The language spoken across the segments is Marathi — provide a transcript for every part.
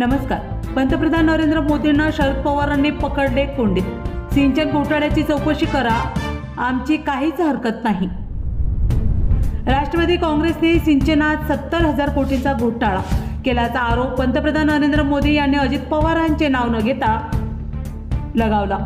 नमस्कार. पंतप्रधान नरेंद्र मोदींना शरद पवारांनी पकडले कोंडीत. सिंचन घोटाळ्याची चौकशी करा, आमची काहीच हरकत नाही. राष्ट्रवादी काँग्रेसने सिंचनात 70,000 कोटींचा घोटाळा केल्याचा आरोप पंतप्रधान नरेंद्र मोदी यांनी अजित पवारांचे नाव न घेता लगावला.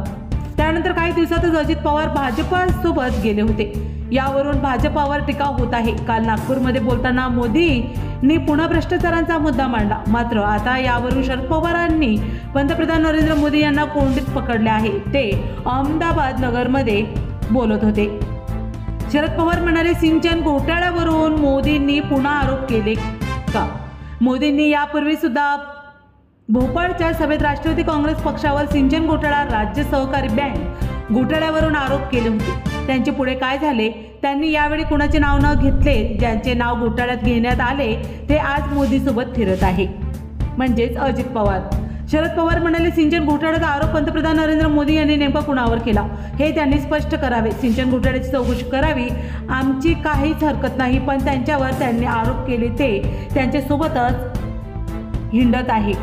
त्यानंतर काही दिवसातच अजित पवार भाजपासोबत गेले होते. यावरून भाजपावर टीका होत आहे. काल नागपूरमध्ये बोलताना मोदींनी पुन्हा भ्रष्टाचारांचा मुद्दा मांडला. मात्र आता यावरून शरद पवारांनी पंतप्रधान नरेंद्र मोदी यांना कोंडीत पकडले आहे. ते अहमदाबाद नगरमध्ये बोलत होते. शरद पवार म्हणाले, सिंचन घोटाळ्यावरून मोदींनी पुन्हा आरोप केले का? मोदींनी यापूर्वी सुद्धा भोपाळच्या सभेत राष्ट्रवादी काँग्रेस पक्षावर सिंचन घोटाळा, राज्य सहकारी बँक घोटाळ्यावरून आरोप केले होते. त्यांचे पुढे काय झाले? त्यांनी यावेळी कुणाचे नाव न घेतले. ज्यांचे नाव घोटाळ्यात घेण्यात आले ते आज मोदीसोबत फिरत आहे, म्हणजेच अजित पवार. शरद पवार म्हणाले, सिंचन घोटाळ्याचा आरोप पंतप्रधान नरेंद्र मोदी यांनी नेमका कुणावर केला हे त्यांनी स्पष्ट करावे. सिंचन घोटाळ्याची चौकशी करावी, आमची काहीच हरकत नाही. पण त्यांच्यावर त्यांनी आरोप केले ते त्यांच्यासोबतच हिंडत आहे.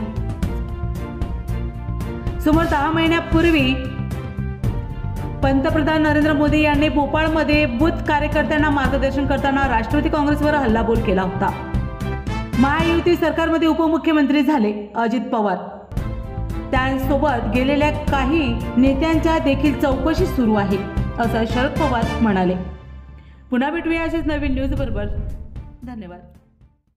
सुमारे 10 महिन्यापूर्वी पंतप्रधान नरेंद्र मोदी यांनी भोपाळमध्ये बूथ कार्यकर्त्यांना मार्गदर्शन करताना राष्ट्रवादी काँग्रेसवर हल्लाबोल केला होता. महायुती सरकारमध्ये उपमुख्यमंत्री झाले अजित पवार. त्यांसोबत गेलेल्या काही नेत्यांच्या देखील चौकशी सुरू आहे, असं शरद पवार म्हणाले. पुन्हा भेटूया असेच नवीन न्यूज बरोबर. धन्यवाद.